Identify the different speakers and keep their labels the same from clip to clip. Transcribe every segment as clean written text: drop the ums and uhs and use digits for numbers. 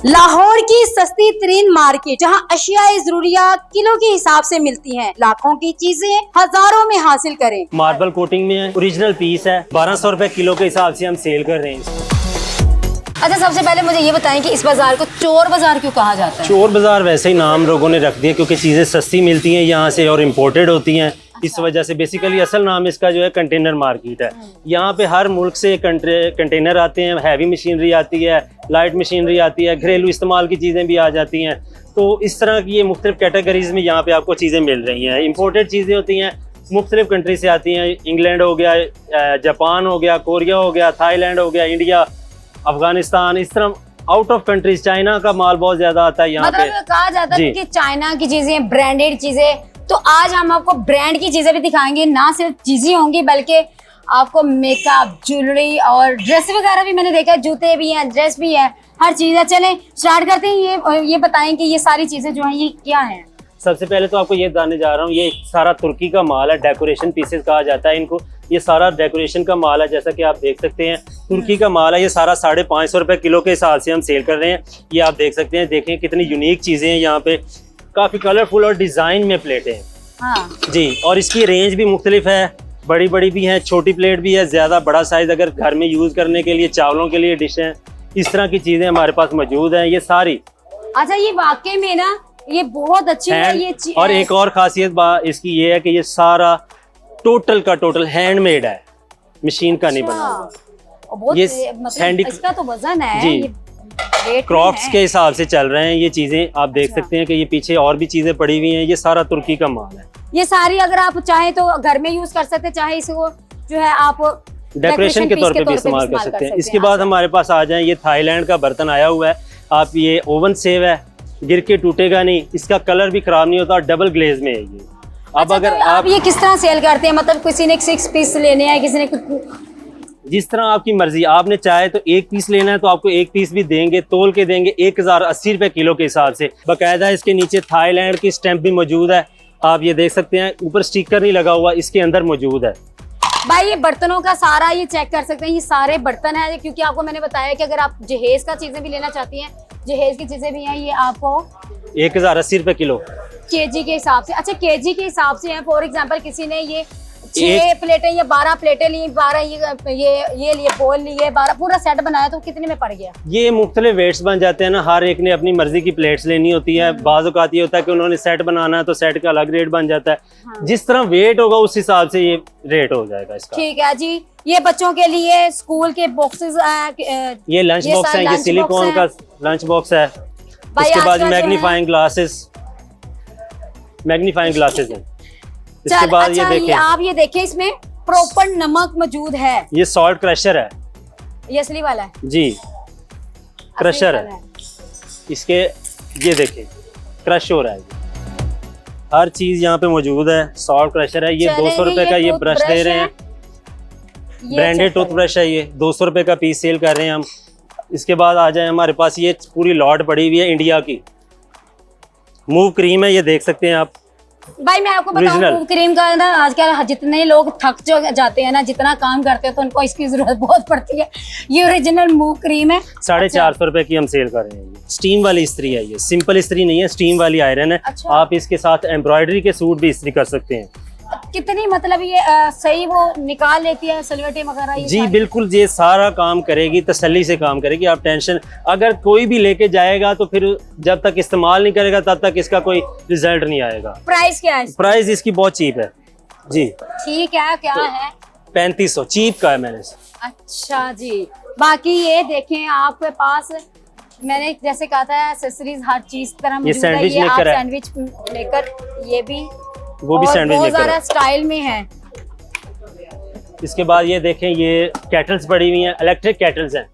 Speaker 1: लाहौर की सस्ती तरीन मार्केट जहां अशियाए जरूरिया किलो के हिसाब से मिलती हैं। लाखों की चीजें हजारों में हासिल करें।
Speaker 2: मार्बल कोटिंग में है, ओरिजिनल पीस है, 1200 रुपए किलो के हिसाब से हम सेल कर रहे हैं।
Speaker 1: अच्छा, सबसे पहले मुझे ये बताएं कि इस बाजार को चोर बाजार क्यों कहा जाता है?
Speaker 2: चोर बाजार वैसे ही नाम लोगों ने रख दिया क्योंकि चीज़ें सस्ती मिलती हैं यहाँ से और इम्पोर्टेड होती हैं। इस वजह से बेसिकली असल नाम इसका जो है कंटेनर मार्केट है। यहाँ पे हर मुल्क से कंटेनर आते हैं, हैवी मशीनरी आती है, लाइट मशीनरी आती है, घरेलू इस्तेमाल की चीज़ें भी आ जाती हैं। तो इस तरह की ये मुख्तलिफ कैटेगरीज में यहाँ पे आपको चीज़ें मिल रही हैं। इम्पोर्टेड चीज़ें होती हैं, मुख्तलिफ कंट्री से आती हैं। इंग्लैंड हो गया, जापान हो गया, कोरिया हो गया, थाईलैंड हो गया, इंडिया, अफगानिस्तान, इस तरह आउट ऑफ कंट्रीज। चाइना का माल बहुत ज्यादा आता है यहाँ पे।
Speaker 1: मतलब कहा जाता है कि चाइना की चीजें, ब्रांडेड चीजें। तो आज हम आपको ब्रांड की चीजें भी दिखाएंगे। ना सिर्फ चीजें होंगी बल्कि आपको मेकअप, ज्वेलरी और ड्रेस वगैरह भी मैंने देखा है। जूते भी हैं, ड्रेस भी है, हर चीज है। चलें स्टार्ट करते हैं। ये बताएं कि ये सारी चीजें जो हैं ये क्या हैं?
Speaker 2: सबसे पहले तो आपको ये बताने जा रहा हूँ, ये सारा तुर्की का माल है। डेकोरेशन पीसेस कहा जाता है इनको। ये सारा डेकोरेशन का माल है, जैसा कि आप देख सकते हैं। तुर्की का माल है। ये सारा 550 रुपए किलो के हिसाब से हम सेल कर रहे हैं। ये आप देख सकते हैं। देखें कितनी यूनिक चीजें हैं यहाँ पे, काफी कलरफुल और डिजाइन में प्लेटें हैं।
Speaker 1: हाँ
Speaker 2: जी, और इसकी रेंज भी मुख्तलिफ है। बड़ी बड़ी भी है, छोटी प्लेट भी है, ज्यादा बड़ा साइज अगर घर में यूज करने के लिए, चावलों के लिए डिश है, इस तरह की चीजें हमारे पास मौजूद हैं। ये सारी।
Speaker 1: अच्छा, ये वाकई में ना ये बहुत अच्छी है ये चीज।
Speaker 2: और एक और खासियत इसकी ये है कि ये सारा टोटल का टोटल हैंडमेड है, मशीन का नहीं बना हुआ। ये
Speaker 1: मतलब इसका तो वजन है
Speaker 2: जी, क्रॉप्स के हिसाब से चल रहे हैं ये चीजें। आप देख सकते हैं कि ये पीछे और भी चीजें पड़ी हुई हैं। ये सारा तुर्की का माल है।
Speaker 1: ये सारी अगर आप चाहें तो घर में यूज कर सकते हैं, चाहे इसको जो है आप
Speaker 2: डेकोरेशन के तौर पे भी इस्तेमाल कर सकते हैं। इसके बाद हमारे पास आ जाए, ये थाईलैंड का बर्तन आया हुआ है। आप ये ओवन सेव है, गिर के टूटेगा नहीं, इसका कलर भी खराब नहीं होता और डबल ग्लेज में है ये। अब अगर
Speaker 1: तो आप ये किस तरह सेल करते हैं? मतलब किसी ने 6 पीस लेने हैं, किसी ने
Speaker 2: जिस तरह आपकी मर्जी। आपने चाहे तो 1 पीस लेना है तो आपको 1 पीस भी देंगे, तोल के देंगे 1080 रुपए किलो के हिसाब से। बाकायदा इसके नीचे थाईलैंड की स्टैंप भी मौजूद है। आप ये देख सकते हैं, ऊपर स्टिकर नहीं लगा हुआ, इसके अंदर मौजूद है।
Speaker 1: भाई ये बर्तनों का सारा ये चेक कर सकते हैं। ये सारे बर्तन है, क्योंकि आपको मैंने बताया कि अगर आप जहेज का चीजें भी लेना चाहती हैं, जहेज की चीजें भी हैं। ये आपको
Speaker 2: 1080 रुपए किलो
Speaker 1: केजी के हिसाब से। अच्छा, केजी के हिसाब से है। फॉर एग्जांपल किसी ने ये 6 प्लेटें या 12 प्लेटें ली, 12 ये लिए बोल लिए, 12 पूरा सेट बनाया तो कितने में पड़ गया?
Speaker 2: ये मुख्तलिफ वेट्स बन जाते हैं ना। हर एक ने अपनी मर्जी की प्लेट्स लेनी होती है। बाज़ औक़ात ये होता है कि उन्होंने सेट बनाना है तो सेट का अलग रेट बन जाता है। हाँ। जिस तरह वेट होगा उस हिसाब से ये रेट हो जाएगा इसका।
Speaker 1: ठीक है जी। ये बच्चों के लिए स्कूल के बॉक्सेस,
Speaker 2: ये लंच बॉक्स है, ये सिलिकॉन का लंच बॉक्स है। उसके बाद मैग्नीफाइंग ग्लासेस हैं। इसके बाद
Speaker 1: अच्छा,
Speaker 2: ये देखें,
Speaker 1: आप ये देखें, इसमें प्रॉपर नमक मौजूद है।
Speaker 2: ये सॉल्ट क्रशर है।
Speaker 1: ये असली वाला है
Speaker 2: जी, क्रशर है इसके। ये देखें, क्रश हो रहा है। हर चीज यहाँ पे मौजूद है। सॉल्ट क्रशर है। ये 200 रुपए का ये ब्रश दे रहे हैं। ब्रांडेड टूथब्रश है ये, 200 रुपए का पीस सेल कर रहे हैं हम। इसके बाद आ जाए, हमारे पास ये पूरी लॉट पड़ी हुई है इंडिया की। मूव क्रीम है, ये देख सकते हैं आप।
Speaker 1: भाई मैं आपको बताऊं, मूव क्रीम का ना आजकल जितने लोग थक जो जाते हैं ना, जितना काम करते हैं, तो उनको इसकी जरूरत बहुत पड़ती है। ये ओरिजिनल मूव क्रीम है।
Speaker 2: 450 रुपए की हम सेल कर रहे हैं। स्टीम वाली इस्त्री है ये, सिंपल इस्त्री नहीं है, स्टीम वाली आयरन है।
Speaker 1: अच्छा।
Speaker 2: आप इसके साथ एम्ब्रॉयडरी के सूट भी इस्त्री कर सकते हैं।
Speaker 1: कितनी मतलब ये सही वो निकाल लेती है सलवटें वगैरह?
Speaker 2: जी बिल्कुल, ये सारा काम करेगी, तसल्ली से काम करेगी। आप टेंशन, अगर कोई भी लेके जाएगा तो फिर जब तक इस्तेमाल नहीं करेगा तब तक इसका कोई रिजल्ट नहीं आएगा।
Speaker 1: प्राइस क्या है?
Speaker 2: प्राइस इसकी बहुत चीप है जी।
Speaker 1: ठीक है, क्या है?
Speaker 2: 3500 चीप का है मैंने।
Speaker 1: अच्छा जी। बाकी ये देखें, आपके पास मैंने जैसे कहा था एक्सेसरीज हर चीज तरह मौजूद है।
Speaker 2: सैंडविच
Speaker 1: ये आप
Speaker 2: मेकर है।
Speaker 1: सैंडविच मेकर, ये भी,
Speaker 2: वो भी सैंडविच
Speaker 1: बहुत
Speaker 2: मेकर
Speaker 1: सारा
Speaker 2: है।
Speaker 1: स्टाइल में है।
Speaker 2: इसके बाद ये देखें, ये केटल्स पड़ी हुई हैं, इलेक्ट्रिक केटल्स हैं।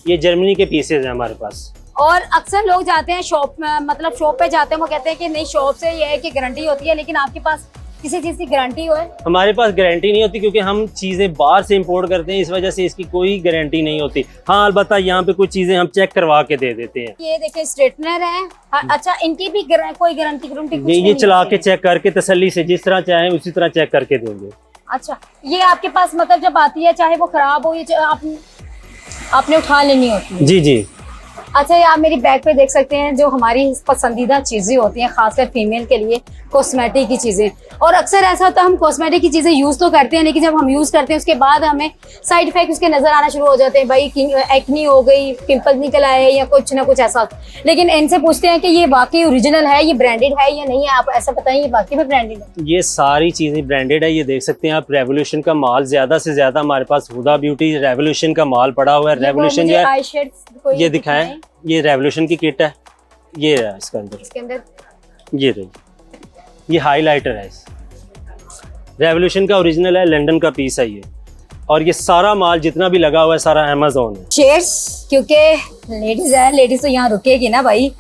Speaker 2: ये जर्मनी के पीसेज हैं हमारे पास।
Speaker 1: और अक्सर लोग जाते हैं शॉप में, मतलब शॉप पे जाते हैं, वो कहते हैं कि नहीं शॉप से ये है कि गारंटी होती है, लेकिन आपके पास किसी चीज की गारंटी हो?
Speaker 2: हमारे पास गारंटी नहीं होती क्योंकि हम चीजें बाहर से इंपोर्ट करते हैं, इस वजह से इसकी कोई गारंटी नहीं होती। हाँ, अलबत्ता यहाँ पे कुछ चीजें हम चेक करवा के दे देते हैं।
Speaker 1: ये देखिए स्ट्रेटनर है। अच्छा, इनकी भी कोई गारंटी
Speaker 2: ये चला के चेक करके तसल्ली से जिस तरह चाहें उसी तरह चेक करके देंगे।
Speaker 1: अच्छा, ये आपके पास मतलब जब आती है, चाहे वो खराब हो, ये आपने उठा लेनी होती है?
Speaker 2: जी जी।
Speaker 1: अच्छा, ये आप मेरी बैग पे देख सकते हैं जो हमारी पसंदीदा चीज़ें होती हैं, खासकर फीमेल के लिए कॉस्मेटिक की चीज़ें। और अक्सर ऐसा होता है हम कॉस्मेटिक की चीज़ें यूज़ तो करते हैं, लेकिन जब हम यूज़ करते हैं उसके बाद हमें साइड इफेक्ट उसके नज़र आना शुरू हो जाते हैं। भाई एक्नी हो गई, पिंपल निकल आए या कुछ ना कुछ ऐसा। लेकिन इनसे पूछते हैं कि ये वाकई ओरिजिनल है, ये ब्रांडेड है या नहीं है। आप ऐसा बताएं, ये वाकई में ब्रांडेड है?
Speaker 2: ये सारी चीज़ें ब्रांडेड है। ये देख सकते हैं आप, रेवोल्यूशन का माल ज़्यादा से ज़्यादा हमारे पास, हुदा ब्यूटी रेवोल्यूशन का माल पड़ा हुआ है। रेवोल्यूशन जो है, ये दिखाएं, ये रेवोल्यूशन की किट है, ये है इसके अंदर ये रही, ये हाईलाइटर है। रेवोल्यूशन का ओरिजिनल है, लंदन का पीस है ये। और ये सारा माल जितना भी लगा हुआ है सारा अमेज़न है।
Speaker 1: शेड्स, क्योंकि लेडीज है, लेडीज तो यहाँ रुकेगी ना भाई।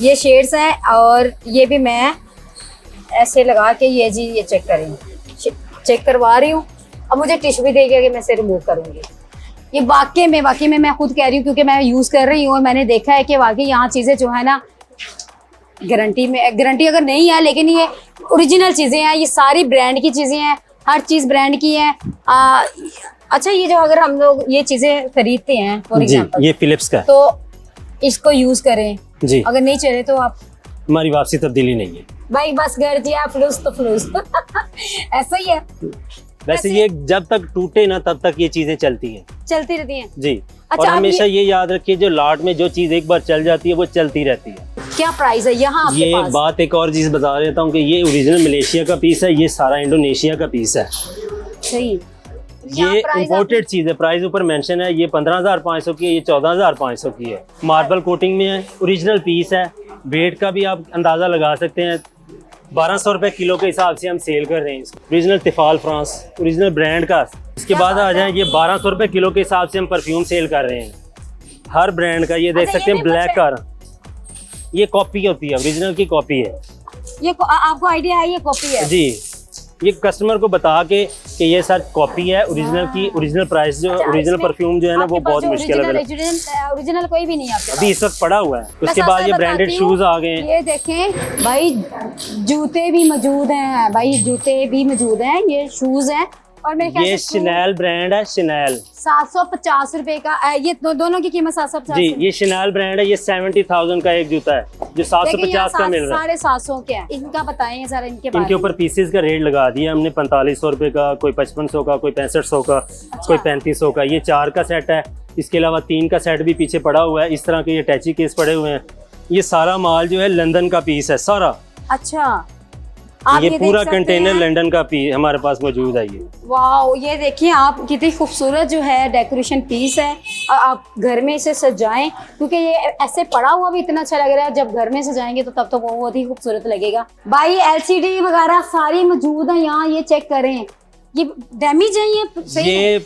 Speaker 1: ये शेड्स हैं और ये भी मैं ऐसे लगा के ये जी ये चेक करें, चेक करवा रही हूँ। अब मुझे टिश्यू भी देगी कि मैं इसे रिमूव करूँगी। ये वाकई में मैं खुद कह रही हूँ, क्योंकि मैं यूज़ कर रही हूँ और मैंने देखा है कि वाकई यहाँ चीज़ें जो है ना, गारंटी अगर नहीं है, लेकिन ये ओरिजिनल चीज़ें हैं, ये सारी ब्रांड की चीज़ें हैं, हर चीज़ ब्रांड की है। अच्छा, ये जो अगर हम लोग ये चीज़ें खरीदते हैं फॉर एग्जांपल,
Speaker 2: ये फिलिप्स का,
Speaker 1: तो इसको यूज़ करें
Speaker 2: जी,
Speaker 1: अगर नहीं चले तो आप,
Speaker 2: हमारी वापसी तब्दीली नहीं है
Speaker 1: भाई बस घर दिया फ्लूस तो फ्लूस ऐसा ही है।
Speaker 2: वैसे ये जब तक टूटे ना तब तक ये चीजें चलती हैं,
Speaker 1: चलती रहती हैं
Speaker 2: जी।
Speaker 1: अच्छा,
Speaker 2: और हमेशा ये याद रखिए, जो लाट में जो चीज एक बार चल जाती है वो चलती रहती है।
Speaker 1: क्या प्राइस है यहाँ आपके
Speaker 2: ये
Speaker 1: पास?
Speaker 2: बात एक और चीज बता देता हूँ कि ये ओरिजिनल मलेशिया का पीस है, ये सारा इंडोनेशिया का पीस है।
Speaker 1: सही,
Speaker 2: ये इम्पोर्टेड चीज है। प्राइस ऊपर मेंशन है, ये 15,500 की है, ये 14,500 की है। मार्बल कोटिंग में है, ओरिजिनल पीस है। वेट का भी आप अंदाजा लगा सकते हैं, 1200 रुपए किलो के हिसाब से हम सेल कर रहे हैं। ओरिजिनल तिफाल फ्रांस, ओरिजिनल ब्रांड का। इसके बाद आ जाए, ये 1200 रुपए किलो के हिसाब से हम परफ्यूम सेल कर रहे हैं, हर ब्रांड का। ये देख सकते हैं ब्लैक कार, ये कॉपी होती है, ओरिजिनल की कॉपी है।
Speaker 1: ये आपको आइडिया है ये कॉपी है?
Speaker 2: जी, ये कस्टमर को बता के कि ये सर कॉपी है ओरिजिनल की। ओरिजिनल प्राइस जो ओरिजिनल परफ्यूम जो है ना वो बहुत मुश्किल है।
Speaker 1: ओरिजिनल कोई भी नहीं है
Speaker 2: अभी इस वक्त पड़ा हुआ है। उसके बाद ये ब्रांडेड शूज आ गए हैं।
Speaker 1: ये देखें भाई, जूते भी मौजूद हैं भाई, जूते भी मौजूद हैं, ये शूज हैं। और मेरे ख्याल
Speaker 2: ये
Speaker 1: से
Speaker 2: शनेल ब्रांड है, शनेल
Speaker 1: 750 रुपए का। ये दोनों की कीमत 750
Speaker 2: जी। ये शनेल ब्रांड है, ये 70,000 का एक जूता है जो 750 का मिल रहा है।
Speaker 1: 750 के है। इनका बताएं सर,
Speaker 2: इनके ऊपर पीसेस का रेट लगा दिया हमने 4500 रुपए का, कोई 5500 का, कोई 6500 का, कोई 3500 का। ये 4 का सेट है। इसके अलावा 3 का सेट भी पीछे पड़ा हुआ है। इस तरह के ये टैची केस पड़े हुए हैं। ये सारा माल जो है लंदन का पीस है सारा।
Speaker 1: अच्छा,
Speaker 2: ये पूरा कंटेनर लंदन का पीस हमारे पास मौजूद है। ये
Speaker 1: वाओ, ये देखिए आप, कितनी खूबसूरत जो है डेकोरेशन पीस है। आप घर में इसे सजाएं, क्योंकि ये ऐसे पड़ा हुआ भी इतना अच्छा लग रहा है। जब घर में सजाएंगे तो तब तो वो बहुत ही खूबसूरत लगेगा। भाई LCD वगैरह सारी मौजूद है यहाँ, ये चेक करें। ये डैमेज है, ये सही
Speaker 2: ये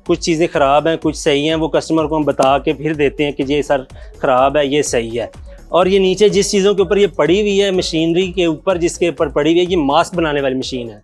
Speaker 2: कुछ चीज़ें ख़राब हैं, कुछ सही हैं। वो कस्टमर को हम बता के फिर देते हैं कि ये सर ख़राब है, ये सही है। और ये नीचे जिस चीज़ों के ऊपर ये पड़ी हुई है, मशीनरी के ऊपर जिसके ऊपर पड़ी हुई है, ये मास्क बनाने वाली मशीन है।